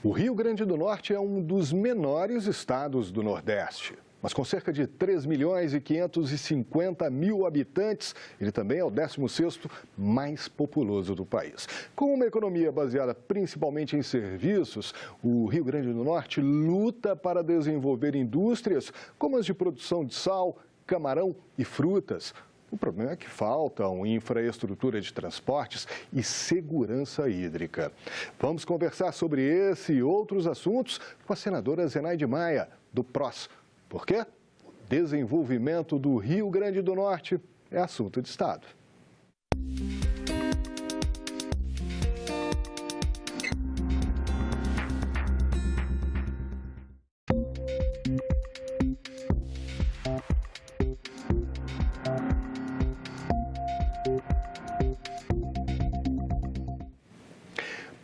O Rio Grande do Norte é um dos menores estados do Nordeste. Mas com cerca de 3.550.000 habitantes, ele também é o 16º mais populoso do país. Com uma economia baseada principalmente em serviços, o Rio Grande do Norte luta para desenvolver indústrias como as de produção de sal, camarão e frutas. O problema é que faltam infraestrutura de transportes e segurança hídrica. Vamos conversar sobre esse e outros assuntos com a senadora Zenaide Maia, do PROS. Por quê? O desenvolvimento do Rio Grande do Norte é assunto de Estado.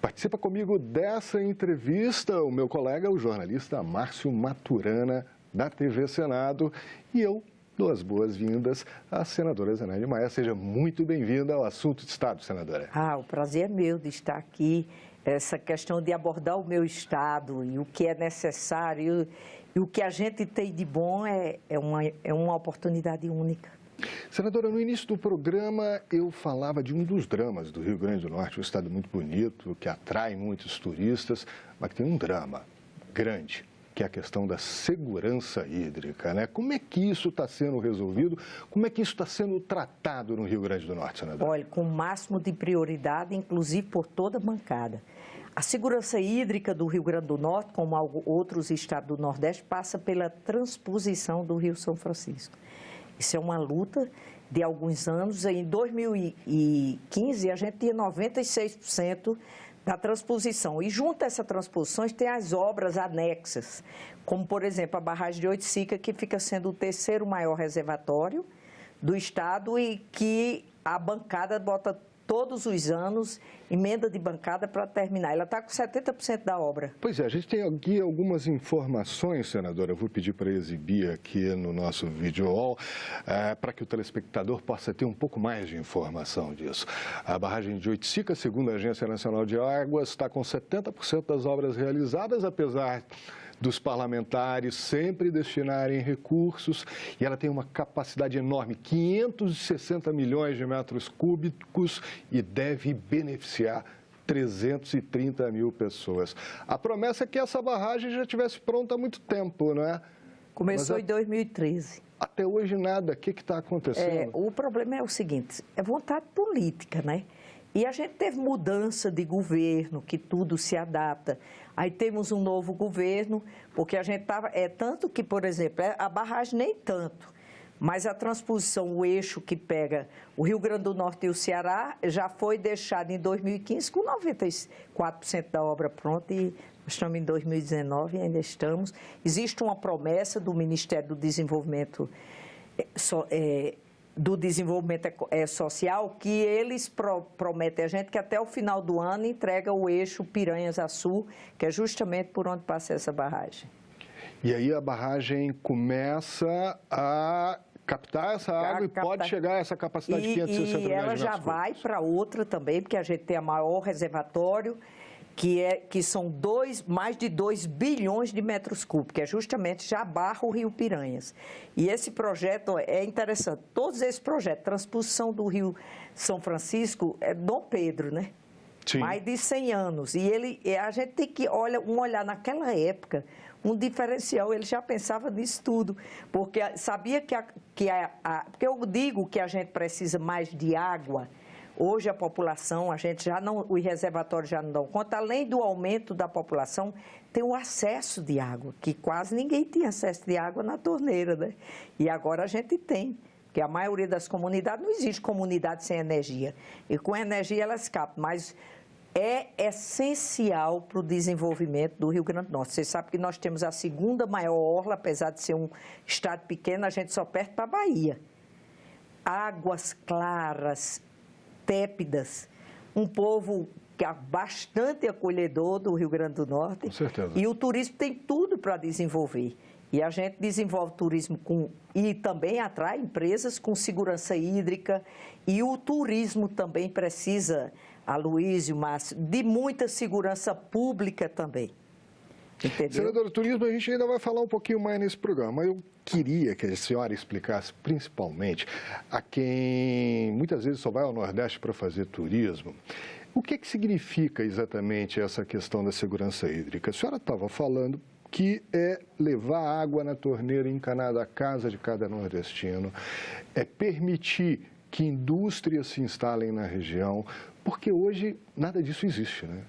Participa comigo dessa entrevista o meu colega, o jornalista Márcio Maturana, da TV Senado, e eu dou as boas-vindas à senadora Zenaide Maia. Seja muito bem-vinda ao Assunto de Estado, senadora. O prazer é meu de estar aqui. Essa questão de abordar o meu estado e o que é necessário e o que a gente tem de bom é uma oportunidade única. Senadora, no início do programa eu falava de um dos dramas do Rio Grande do Norte, um estado muito bonito, que atrai muitos turistas, mas que tem um drama grande, que é a questão da segurança hídrica, né? Como é que isso está sendo resolvido? Como é que isso está sendo tratado no Rio Grande do Norte, senadora? Olha, com o máximo de prioridade, inclusive por toda a bancada. A segurança hídrica do Rio Grande do Norte, como outros estados do Nordeste, passa pela transposição do Rio São Francisco. Isso é uma luta de alguns anos. Em 2015, a gente tinha 96% da transposição. E junto a essa transposição, tem as obras anexas, como, por exemplo, a barragem de Oiticica, que fica sendo o terceiro maior reservatório do estado e que a bancada bota todos os anos emenda de bancada para terminar. Ela está com 70% da obra. Pois é, a gente tem aqui algumas informações, senadora. Eu vou pedir para exibir aqui no nosso vídeo wall, para que o telespectador possa ter um pouco mais de informação disso. A barragem de Oiticica, segundo a Agência Nacional de Águas, está com 70% das obras realizadas, apesar dos parlamentares sempre destinarem recursos, e ela tem uma capacidade enorme, 560 milhões de metros cúbicos, e deve beneficiar 330 mil pessoas. A promessa é que essa barragem já estivesse pronta há muito tempo, não é? Começou em 2013. Até hoje nada. O que está acontecendo? O problema é o seguinte, é vontade política, né? E a gente teve mudança de governo, que tudo se adapta. Aí temos um novo governo, porque a gente estava... tanto que, por exemplo, a barragem nem tanto, mas a transposição, o eixo que pega o Rio Grande do Norte e o Ceará, já foi deixado em 2015 com 94% da obra pronta e nós estamos em 2019 e ainda estamos. Existe uma promessa do Ministério do Desenvolvimento Social, que eles prometem a gente que até o final do ano entrega o eixo Piranhas-Açu, que é justamente por onde passa essa barragem. E aí a barragem começa a captar essa água e pode chegar a essa capacidade de 560 milhões de metros cúbicos. E ela já vai para outra também, porque a gente tem a maior reservatório, que são mais de 2 bilhões de metros cúbicos, que é justamente já barra o Rio Piranhas. E esse projeto é interessante. Todos esses projetos, transposição do Rio São Francisco, é Dom Pedro, né? Sim. Mais de 100 anos. E a gente tem que olhar naquela época, um diferencial, ele já pensava nisso tudo, porque sabia porque eu digo que a gente precisa mais de água. Hoje a população, os reservatórios já não dão conta, além do aumento da população, tem o acesso de água, que quase ninguém tinha acesso de água na torneira, né? E agora a gente tem, porque a maioria das comunidades, não existe comunidade sem energia, e com energia elas captam, mas é essencial para o desenvolvimento do Rio Grande do Norte. Você sabe que nós temos a segunda maior orla, apesar de ser um estado pequeno, a gente só perde para a Bahia. Águas claras, tépidas, um povo que é bastante acolhedor do Rio Grande do Norte. Com certeza. E o turismo tem tudo para desenvolver. E a gente desenvolve turismo e também atrai empresas com segurança hídrica. E o turismo também precisa, Aloysio, Márcio, de muita segurança pública também. Entendeu? Senadora, turismo a gente ainda vai falar um pouquinho mais nesse programa. Eu queria que a senhora explicasse, principalmente a quem muitas vezes só vai ao Nordeste para fazer turismo, o que significa exatamente essa questão da segurança hídrica. A senhora estava falando que é levar água na torneira encanada à casa de cada nordestino, é permitir que indústrias se instalem na região, porque hoje nada disso existe, né?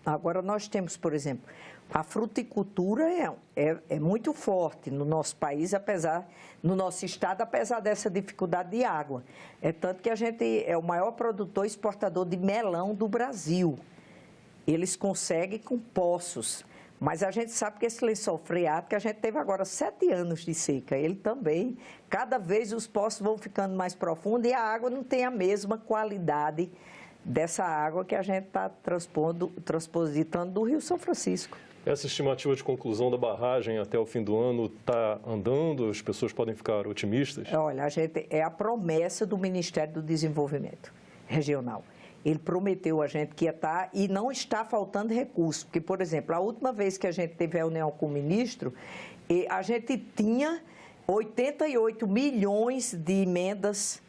Agora nós temos, por exemplo, a fruticultura é muito forte no nosso país, no nosso estado, apesar dessa dificuldade de água. É tanto que a gente é o maior produtor e exportador de melão do Brasil. Eles conseguem com poços, mas a gente sabe que esse lençol freático, a gente teve agora 7 anos de seca, ele também, cada vez os poços vão ficando mais profundos e a água não tem a mesma qualidade dessa água que a gente está transpositando do Rio São Francisco. Essa estimativa de conclusão da barragem até o fim do ano está andando? As pessoas podem ficar otimistas? Olha, é a promessa do Ministério do Desenvolvimento Regional. Ele prometeu a gente que ia estar e não está faltando recursos. Porque, por exemplo, a última vez que a gente teve a reunião com o ministro, a gente tinha 88 milhões de emendas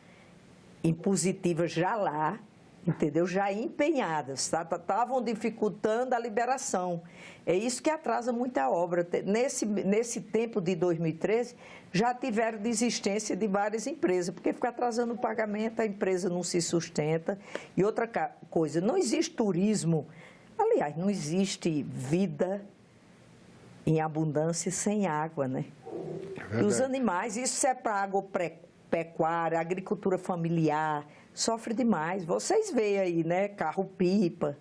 impositivas já lá, entendeu? Já empenhadas, estavam dificultando a liberação. É isso que atrasa muita obra. Nesse tempo de 2013, já tiveram desistência de várias empresas, porque fica atrasando o pagamento, a empresa não se sustenta. E outra coisa, não existe turismo, aliás, não existe vida em abundância sem água, né? E os animais, isso é para agropecuária, agricultura familiar, sofre demais. Vocês veem aí, né, carro-pipa,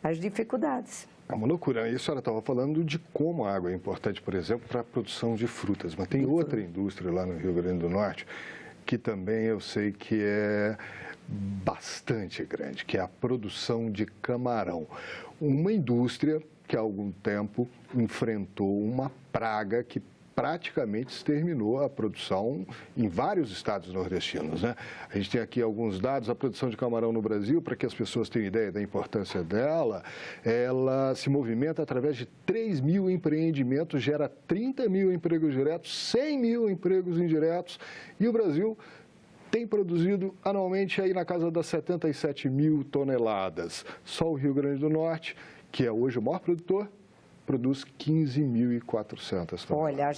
as dificuldades. É uma loucura. E a senhora estava falando de como a água é importante, por exemplo, para a produção de frutas. Mas tem outra indústria lá no Rio Grande do Norte que também eu sei que é bastante grande, que é a produção de camarão. Uma indústria que há algum tempo enfrentou uma praga que praticamente exterminou a produção em vários estados nordestinos, né? A gente tem aqui alguns dados, a produção de camarão no Brasil, para que as pessoas tenham ideia da importância dela, ela se movimenta através de 3 mil empreendimentos, gera 30 mil empregos diretos, 100 mil empregos indiretos, e o Brasil tem produzido anualmente aí na casa das 77 mil toneladas. Só o Rio Grande do Norte, que é hoje o maior produtor, produz 15.400 toneladas. Olha,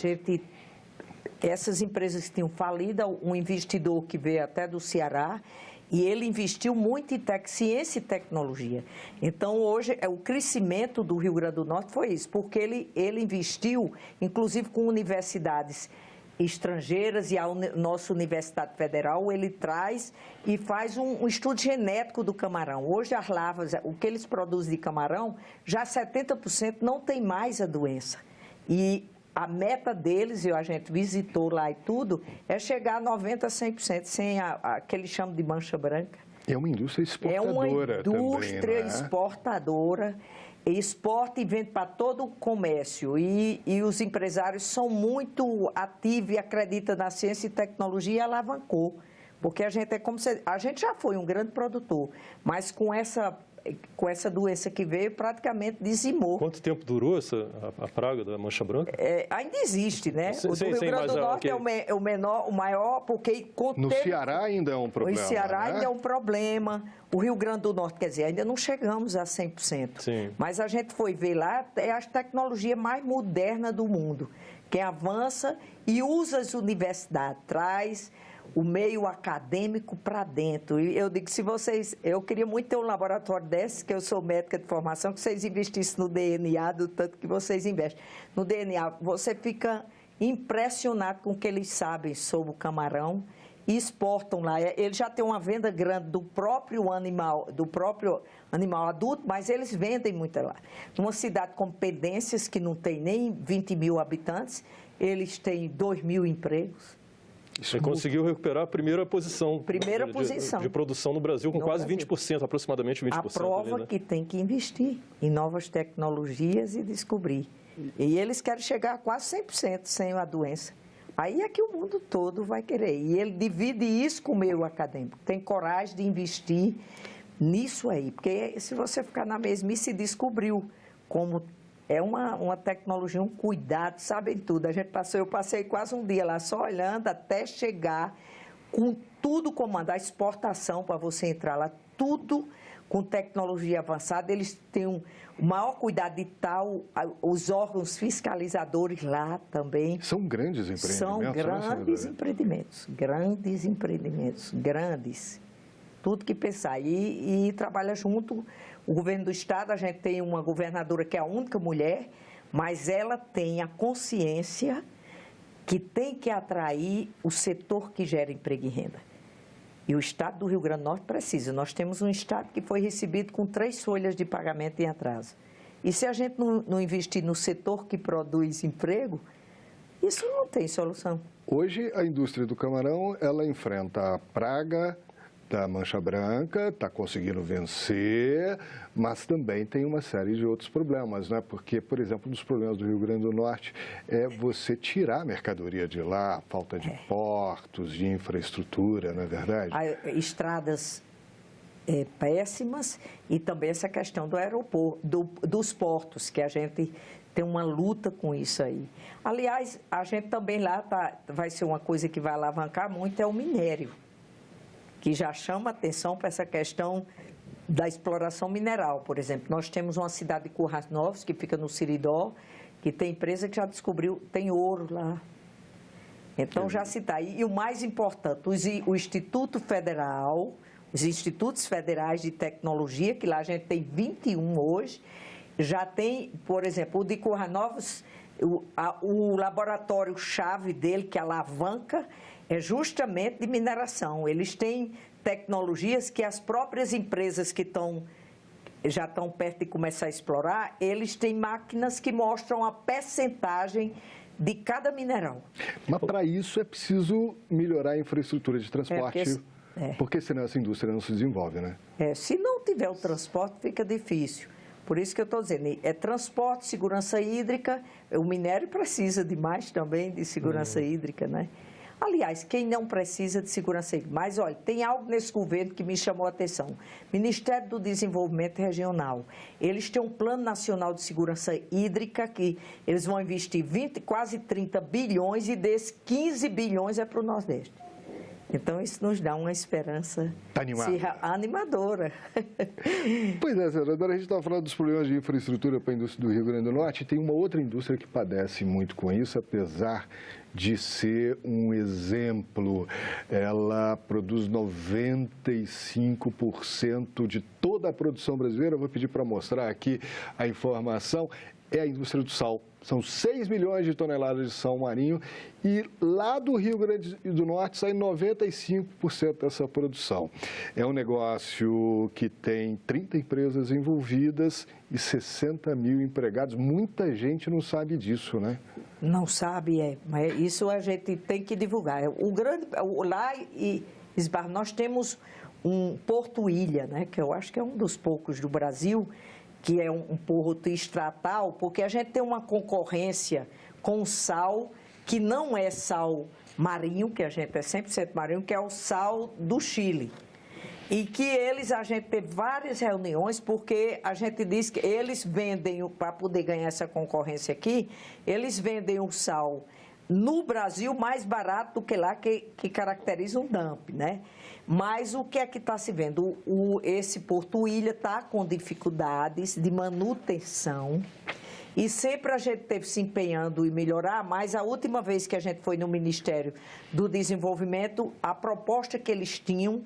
essas empresas que tinham falido, um investidor que veio até do Ceará, e ele investiu muito em ciência e tecnologia. Então, hoje, o crescimento do Rio Grande do Norte foi isso, porque ele investiu, inclusive com universidades estrangeiras e a nossa Universidade Federal, ele traz e faz um estudo genético do camarão. Hoje as larvas, o que eles produzem de camarão, já 70% não tem mais a doença. E a meta deles, e a gente visitou lá e tudo, é chegar a 90%, 100%, sem a que eles chamam de mancha branca. É uma indústria exportadora também, É uma indústria né? exportadora, exporta e vende para todo o comércio. E os empresários são muito ativos e acreditam na ciência e tecnologia e alavancou. Porque a gente a gente já foi um grande produtor, mas com essa doença que veio, praticamente dizimou. Quanto tempo durou a praga da mancha branca? Ainda existe, né? Sim, o do Rio Grande do Norte é o maior, porque... No Ceará ainda é um problema, No Ceará né? ainda é um problema. O Rio Grande do Norte, quer dizer, ainda não chegamos a 100%. Sim. Mas a gente foi ver lá, é a tecnologia mais moderna do mundo. Quem avança e usa as universidades, traz o meio acadêmico para dentro. E eu digo, eu queria muito ter um laboratório desse, que eu sou médica de formação, que vocês investissem no DNA, do tanto que vocês investem. No DNA, você fica impressionado com o que eles sabem sobre o camarão e exportam lá. Eles já têm uma venda grande do próprio animal adulto, mas eles vendem muito lá. Numa cidade como Pendências, que não tem nem 20 mil habitantes, eles têm 2 mil empregos. Você conseguiu recuperar a primeira posição. De produção no Brasil, com quase 20%, aproximadamente 20%. A prova ali, né? Que tem que investir em novas tecnologias e descobrir. E eles querem chegar a quase 100% sem a doença. Aí é que o mundo todo vai querer. E ele divide isso com o meio acadêmico. Tem coragem de investir nisso aí. Porque se você ficar na mesmice, descobriu como é uma tecnologia, um cuidado, sabem tudo. Eu passei quase um dia lá só olhando até chegar com tudo comandado, a exportação para você entrar lá, tudo com tecnologia avançada. Eles têm o maior cuidado de tal, os órgãos fiscalizadores lá também. São grandes empreendimentos. São grandes empreendimentos, grandes empreendimentos, grandes. Tudo que pensar. E trabalha junto o governo do estado. A gente tem uma governadora que é a única mulher, mas ela tem a consciência que tem que atrair o setor que gera emprego e renda. E o estado do Rio Grande do Norte precisa. Nós temos um estado que foi recebido com 3 folhas de pagamento em atraso. E se a gente não investir no setor que produz emprego, isso não tem solução. Hoje, a indústria do camarão, ela enfrenta a praga da mancha branca, está conseguindo vencer, mas também tem uma série de outros problemas, né? Porque, por exemplo, um dos problemas do Rio Grande do Norte é você tirar a mercadoria de lá, a falta de portos, de infraestrutura, não é verdade? Estradas péssimas e também essa questão do aeroporto, dos portos, que a gente tem uma luta com isso aí. Aliás, a gente também lá vai ser uma coisa que vai alavancar muito, é o minério, que já chama atenção para essa questão da exploração mineral. Por exemplo, nós temos uma cidade de Currais Novos, que fica no Siridó, que tem empresa que já descobriu, tem ouro lá. Então, já se está aí. E o mais importante, o Instituto Federal, os Institutos Federais de Tecnologia, que lá a gente tem 21 hoje, já tem, por exemplo, o de Currais Novos, o laboratório-chave dele, que alavanca, é justamente de mineração. Eles têm tecnologias que as próprias empresas que já estão perto de começar a explorar, eles têm máquinas que mostram a percentagem de cada mineral. Mas para isso é preciso melhorar a infraestrutura de transporte, porque senão essa indústria não se desenvolve, né? Se não tiver o transporte, fica difícil. Por isso que eu estou dizendo, é transporte, segurança hídrica, o minério precisa de mais também de segurança hídrica, né? Aliás, quem não precisa de segurança hídrica? Mas, olha, tem algo nesse governo que me chamou a atenção. Ministério do Desenvolvimento Regional. Eles têm um Plano Nacional de Segurança Hídrica que eles vão investir quase 30 bilhões e desses 15 bilhões é para o Nordeste. Então, isso nos dá uma esperança animadora. Pois é, senadora, a gente estava falando dos problemas de infraestrutura para a indústria do Rio Grande do Norte. Tem uma outra indústria que padece muito com isso, apesar de ser um exemplo. Ela produz 95% de toda a produção brasileira. Eu vou pedir para mostrar aqui a informação. É a indústria do sal. São 6 milhões de toneladas de sal marinho e lá do Rio Grande do Norte sai 95% dessa produção. É um negócio que tem 30 empresas envolvidas e 60 mil empregados. Muita gente não sabe disso, né? Não sabe, mas isso a gente tem que divulgar. Lá em Esbarro, nós temos um Porto Ilha, né, que eu acho que é um dos poucos do Brasil, que é um porto estatal, porque a gente tem uma concorrência com sal, que não é sal marinho, que a gente é 100% marinho, que é o sal do Chile. E que a gente teve várias reuniões, porque a gente diz que eles vendem, para poder ganhar essa concorrência aqui, eles vendem o sal no Brasil mais barato do que lá, que caracteriza um dump, né? Mas o que é que está se vendo? Esse Porto Ilha está com dificuldades de manutenção e sempre a gente teve se empenhando em melhorar, mas a última vez que a gente foi no Ministério do Desenvolvimento, a proposta que eles tinham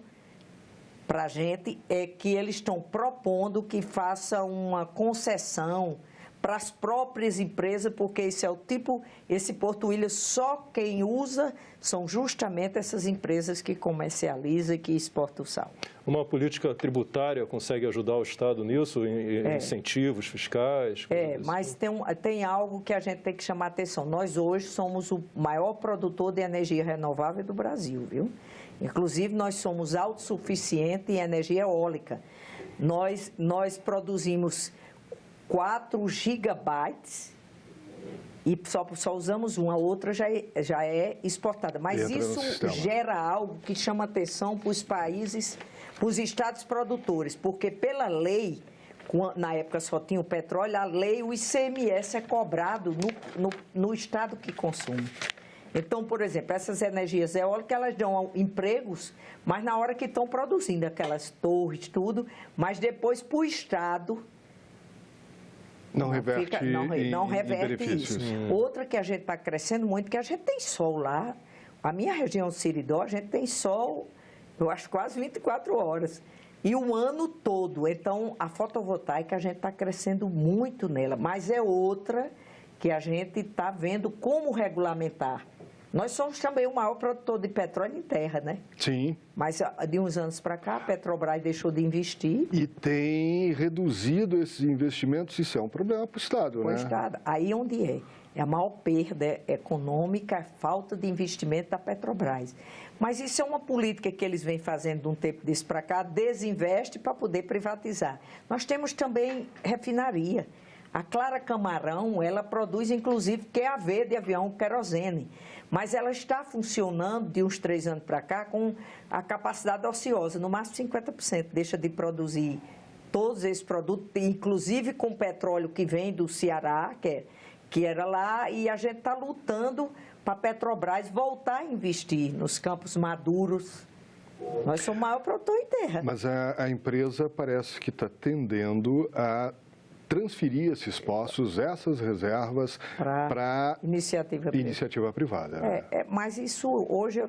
para a gente é que eles estão propondo que faça uma concessão para as próprias empresas, porque esse Porto Ilha, só quem usa são justamente essas empresas que comercializam e que exportam o sal. Uma política tributária consegue ajudar o Estado nisso, incentivos fiscais? Mas tem algo que a gente tem que chamar a atenção. Nós hoje somos o maior produtor de energia renovável do Brasil, viu? Inclusive, nós somos autossuficientes em energia eólica. Nós produzimos 4 gigabytes e só usamos uma, a outra já é exportada. Mas isso gera algo que chama atenção para os países, para os estados produtores, porque pela lei, na época só tinha o petróleo, a lei, o ICMS é cobrado no estado que consome. Então, por exemplo, essas energias eólicas, elas dão empregos, mas na hora que estão produzindo aquelas torres, tudo, mas depois para o estado não reverte isso. Outra que a gente está crescendo muito, que a gente tem sol lá. A minha região Siridó, a gente tem sol, eu acho, quase 24 horas. E o ano todo. Então, a fotovoltaica, a gente está crescendo muito nela. Mas é outra que a gente está vendo como regulamentar. Nós somos também o maior produtor de petróleo em terra, né? Sim. Mas de uns anos para cá, a Petrobras deixou de investir. E tem reduzido esses investimentos, isso é um problema para o Estado, né? Para o Estado. Aí onde é? É a maior perda econômica, a falta de investimento da Petrobras. Mas isso é uma política que eles vêm fazendo de um tempo desse para cá, desinveste para poder privatizar. Nós temos também refinaria. A Clara Camarão, ela produz, inclusive, QAV de avião, querosene. Mas ela está funcionando, de uns 3 anos para cá, com a capacidade ociosa, no máximo 50%. Deixa de produzir todos esses produtos, inclusive com petróleo que vem do Ceará, que era lá, e a gente está lutando para a Petrobras voltar a investir nos campos maduros. Nós somos o maior produtor em terra. Mas a empresa parece que está tendendo a transferir esses poços, essas reservas, para iniciativa privada. Né? Mas isso, hoje eu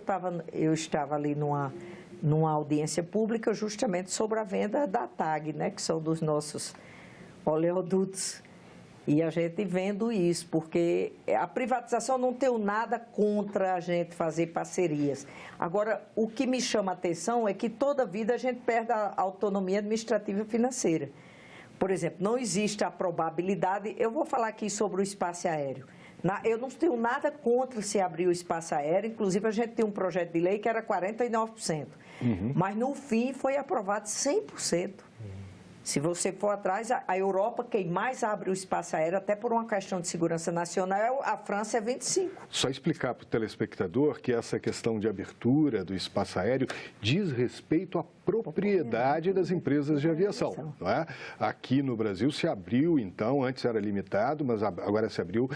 estava ali numa audiência pública justamente sobre a venda da TAG, né, que são dos nossos oleodutos. E a gente vendo isso, porque a privatização, não tenho nada contra a gente fazer parcerias. Agora, o que me chama a atenção é que toda vida a gente perde a autonomia administrativa e financeira. Por exemplo, não existe a probabilidade... Eu vou falar aqui sobre o espaço aéreo. Eu não tenho nada contra se abrir o espaço aéreo. Inclusive, a gente tem um projeto de lei que era 49%. Mas, no fim, foi aprovado 100%. Se você for atrás, a Europa, quem mais abre o espaço aéreo, até por uma questão de segurança nacional, a França é 25%. Só explicar para o telespectador que essa questão de abertura do espaço aéreo diz respeito à propriedade das empresas de aviação, não é? Aqui no Brasil se abriu, então, antes era limitado, mas agora se abriu,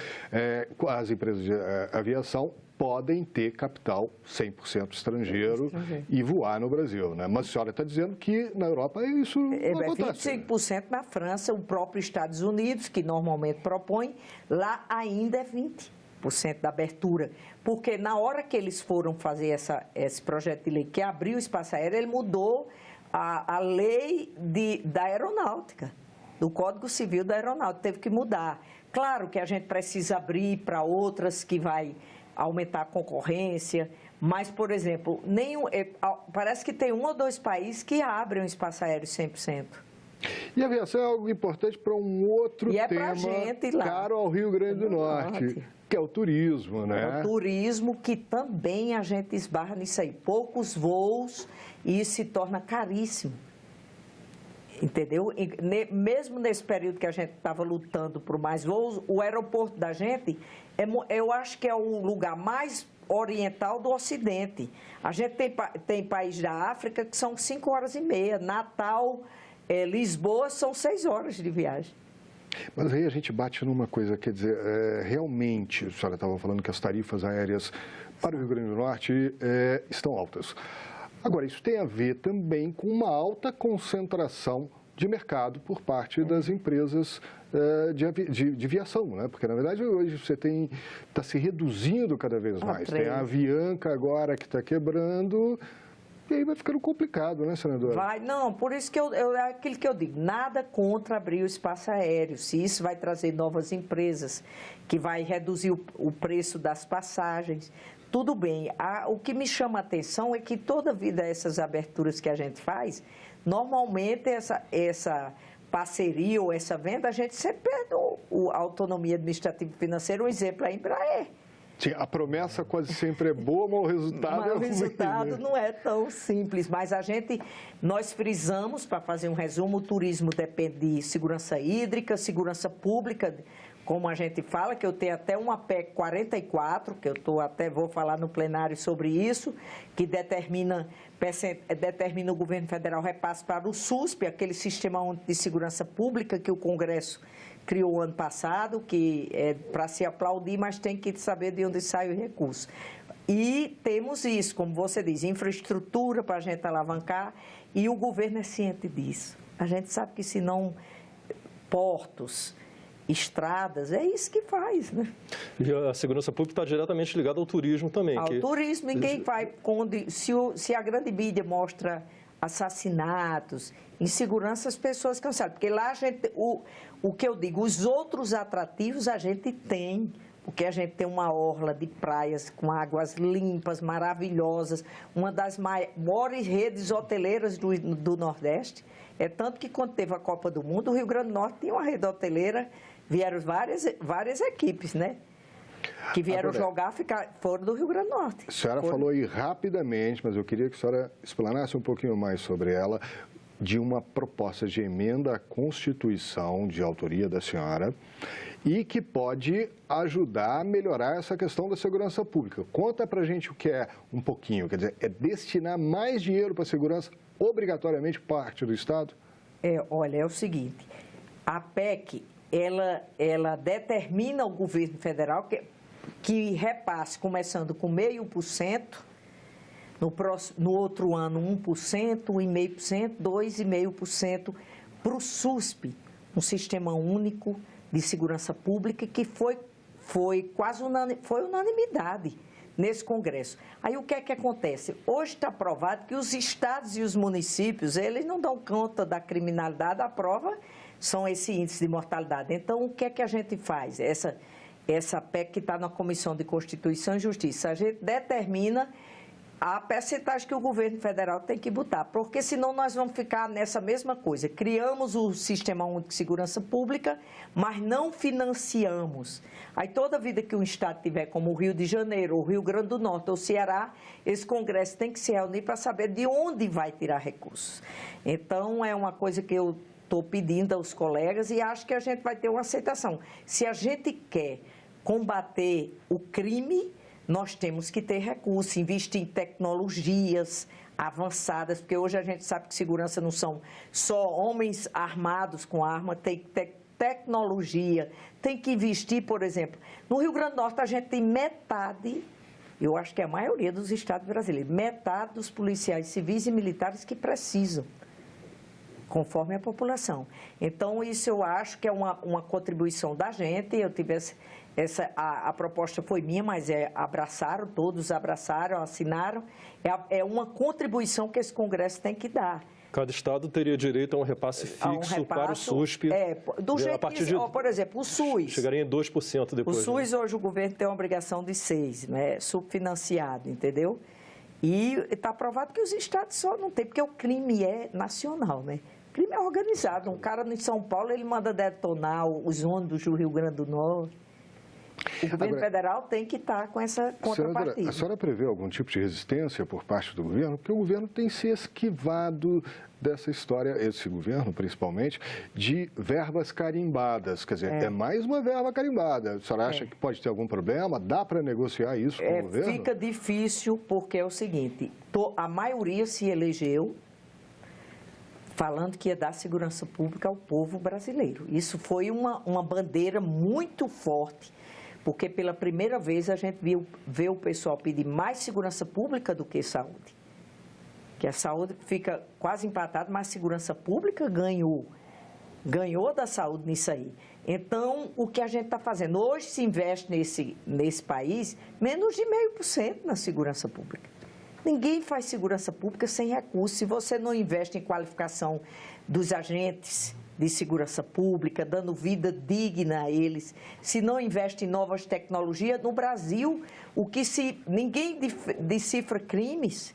as empresas de aviação podem ter capital 100% estrangeiro e voar no Brasil, né? Mas a senhora está dizendo que na Europa isso não acontece. 25% na França, o próprio Estados Unidos, que normalmente propõe, lá ainda é 20% da abertura. Porque na hora que eles foram fazer esse projeto de lei que abriu o espaço aéreo, ele mudou a lei da aeronáutica, do Código Civil da Aeronáutica, teve que mudar. Claro que a gente precisa abrir para outras que vai aumentar a concorrência, mas, por exemplo, parece que tem 1 ou 2 países que abrem o espaço aéreo 100%. E a aviação é algo importante para um outro tema caro ao Rio Grande do Norte, que é o turismo, né? É o turismo, que também a gente esbarra nisso aí. Poucos voos e isso se torna caríssimo. Entendeu? Mesmo nesse período que a gente estava lutando por mais voos, o aeroporto da gente, eu acho que é o lugar mais oriental do Ocidente. A gente tem países da África que são 5h30. Natal, Lisboa, são 6 horas de viagem. Mas aí a gente bate numa coisa, quer dizer, realmente, a senhora estava falando que as tarifas aéreas para o Rio Grande do Norte estão altas. Agora, isso tem a ver também com uma alta concentração de mercado por parte das empresas de aviação, né? Porque, na verdade, hoje você está se reduzindo cada vez mais. Tem a Avianca agora que está quebrando, e aí vai ficando complicado, né, senadora? Não, por isso que é aquilo que eu digo, nada contra abrir o espaço aéreo, se isso vai trazer novas empresas, que vai reduzir o preço das passagens. Tudo bem. O que me chama a atenção é que toda vida essas aberturas que a gente faz, normalmente essa parceria ou essa venda, a gente sempre perde a autonomia administrativa e financeira. Um exemplo é a Embraer. Sim, a promessa quase sempre é boa, mas o resultado mas é ruim. O resultado não é tão simples, mas nós frisamos, para fazer um resumo, o turismo depende de segurança hídrica, segurança pública, como a gente fala, que eu tenho até uma PEC 44, que vou falar no plenário sobre isso, que determina o governo federal repasse para o SUSP, aquele Sistema Único de Segurança Pública que o Congresso criou ano passado, que é para se aplaudir, mas tem que saber de onde sai o recurso. E temos isso, como você diz, infraestrutura para a gente alavancar, e o governo é ciente disso. A gente sabe que se não portos, estradas, é isso que faz, né? E a segurança pública está diretamente ligada ao turismo também. Ao turismo, ninguém vai... Se a grande mídia mostra assassinatos, insegurança, as pessoas cansaram. Porque lá a gente... O que eu digo, os outros atrativos a gente tem, porque a gente tem uma orla de praias com águas limpas, maravilhosas, uma das maiores redes hoteleiras do Nordeste. É tanto que quando teve a Copa do Mundo, o Rio Grande do Norte tinha uma rede hoteleira, vieram várias equipes, né? Que vieram jogar, foram do Rio Grande do Norte. A senhora falou aí rapidamente, mas eu queria que a senhora explanasse um pouquinho mais sobre ela, de uma proposta de emenda à Constituição de autoria da senhora e que pode ajudar a melhorar essa questão da segurança pública. Conta pra gente o que é um pouquinho, quer dizer, é destinar mais dinheiro para a segurança obrigatoriamente parte do Estado? Olha, é o seguinte, a PEC, ela determina ao governo federal que repasse, começando com 0,5%, no outro ano 1%, 1,5%, 2,5% para o SUSP, um sistema único de segurança pública que foi unanimidade nesse Congresso. Aí o que é que acontece? Hoje está provado que os estados e os municípios, eles não dão conta da criminalidade, a prova são esse índice de mortalidade. Então, o que é que a gente faz? Essa PEC que está na Comissão de Constituição e Justiça, a gente determina a percentagem que o governo federal tem que botar, porque senão nós vamos ficar nessa mesma coisa. Criamos o Sistema Único de Segurança Pública, mas não financiamos. Aí toda vida que um estado tiver, como o Rio de Janeiro, o Rio Grande do Norte ou o Ceará, esse Congresso tem que se reunir para saber de onde vai tirar recursos. Então, é uma coisa que eu estou pedindo aos colegas e acho que a gente vai ter uma aceitação. Se a gente quer combater o crime, nós temos que ter recursos, investir em tecnologias avançadas, porque hoje a gente sabe que segurança não são só homens armados com arma, tem que ter tecnologia, tem que investir, por exemplo, no Rio Grande do Norte a gente tem metade, eu acho que é a maioria dos estados brasileiros, metade dos policiais civis e militares que precisam, conforme a população. Então, isso eu acho que é uma contribuição da gente, eu tive a proposta foi minha, mas todos abraçaram, assinaram. É uma contribuição que esse Congresso tem que dar. Cada estado teria direito a um repasse fixo para o SUSP. Do jeito por exemplo, o SUS. Chegaria em 2% depois. O SUS, hoje, o governo tem uma obrigação de 6%, né? Subfinanciado, entendeu? E está provado que os estados só não têm, porque o crime é nacional, né? O crime é organizado. Um cara em São Paulo, ele manda detonar os ônibus do Rio Grande do Norte. O governo federal tem que estar com essa contrapartida. A senhora prevê algum tipo de resistência por parte do governo? Porque o governo tem se esquivado dessa história, esse governo principalmente, de verbas carimbadas. Quer dizer, é mais uma verba carimbada. A senhora acha que pode ter algum problema? Dá para negociar isso com o governo? Fica difícil porque é o seguinte, a maioria se elegeu falando que ia dar segurança pública ao povo brasileiro. Isso foi uma bandeira muito forte, porque pela primeira vez a gente vê o pessoal pedir mais segurança pública do que saúde. Que a saúde fica quase empatada, mas a segurança pública ganhou da saúde nisso aí. Então, o que a gente está fazendo? Hoje se investe nesse país menos de 0,5% na segurança pública. Ninguém faz segurança pública sem recursos. Se você não investe em qualificação dos agentes de segurança pública, dando vida digna a eles, se não investe em novas tecnologias, no Brasil, ninguém decifra crimes.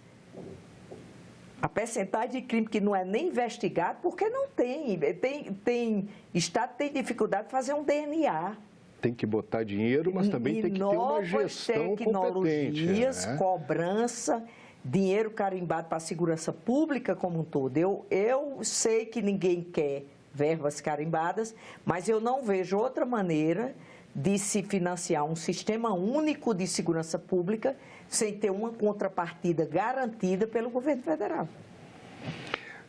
A percentagem de crime que não é nem investigado, porque não tem. Estado tem dificuldade de fazer um DNA. tem que botar dinheiro, mas também tem que ter uma gestão competente. Tecnologias, cobrança, dinheiro carimbado para a segurança pública como um todo. Eu sei que ninguém quer verbas carimbadas, mas eu não vejo outra maneira de se financiar um sistema único de segurança pública sem ter uma contrapartida garantida pelo governo federal.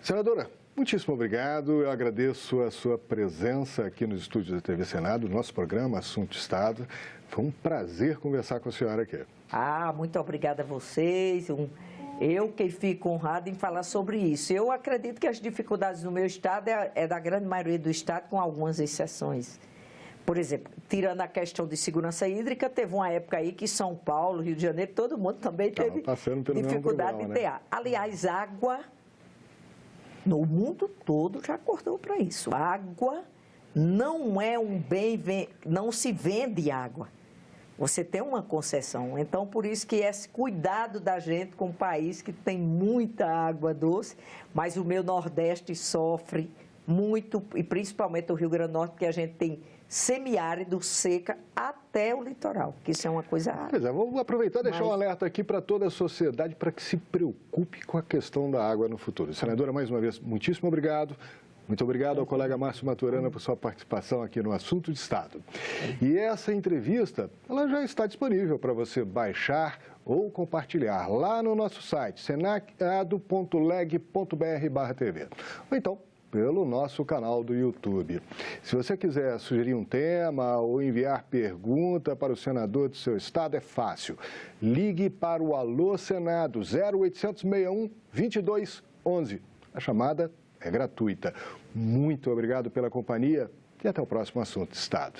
Senadora, muitíssimo obrigado. Eu agradeço a sua presença aqui nos estúdios da TV Senado, nosso programa Assunto Estado. Foi um prazer conversar com a senhora aqui. Muito obrigada a vocês. Eu que fico honrado em falar sobre isso. Eu acredito que as dificuldades do meu estado é da grande maioria do estado, com algumas exceções. Por exemplo, tirando a questão de segurança hídrica, teve uma época aí que São Paulo, Rio de Janeiro, todo mundo também teve dificuldade de ter água. Aliás, água, no mundo todo já acordou para isso. Água não é um bem, não se vende água. Você tem uma concessão. Então, por isso que esse cuidado da gente com um país que tem muita água doce, mas o meu Nordeste sofre muito, e principalmente o Rio Grande do Norte, porque a gente tem semiárido, seca, até o litoral, que isso é uma coisa rara. Pois é, vou aproveitar e deixar um alerta aqui para toda a sociedade para que se preocupe com a questão da água no futuro. Senadora, mais uma vez, muitíssimo obrigado. Muito obrigado ao colega Márcio Maturana por sua participação aqui no Assunto de Estado. E essa entrevista, ela já está disponível para você baixar ou compartilhar lá no nosso site, senado.leg.br/tv. Ou então, pelo nosso canal do YouTube. Se você quiser sugerir um tema ou enviar pergunta para o senador do seu estado, é fácil. Ligue para o Alô Senado 0800 61 22 11. A chamada é gratuita. Muito obrigado pela companhia e até o próximo Assunto de Estado.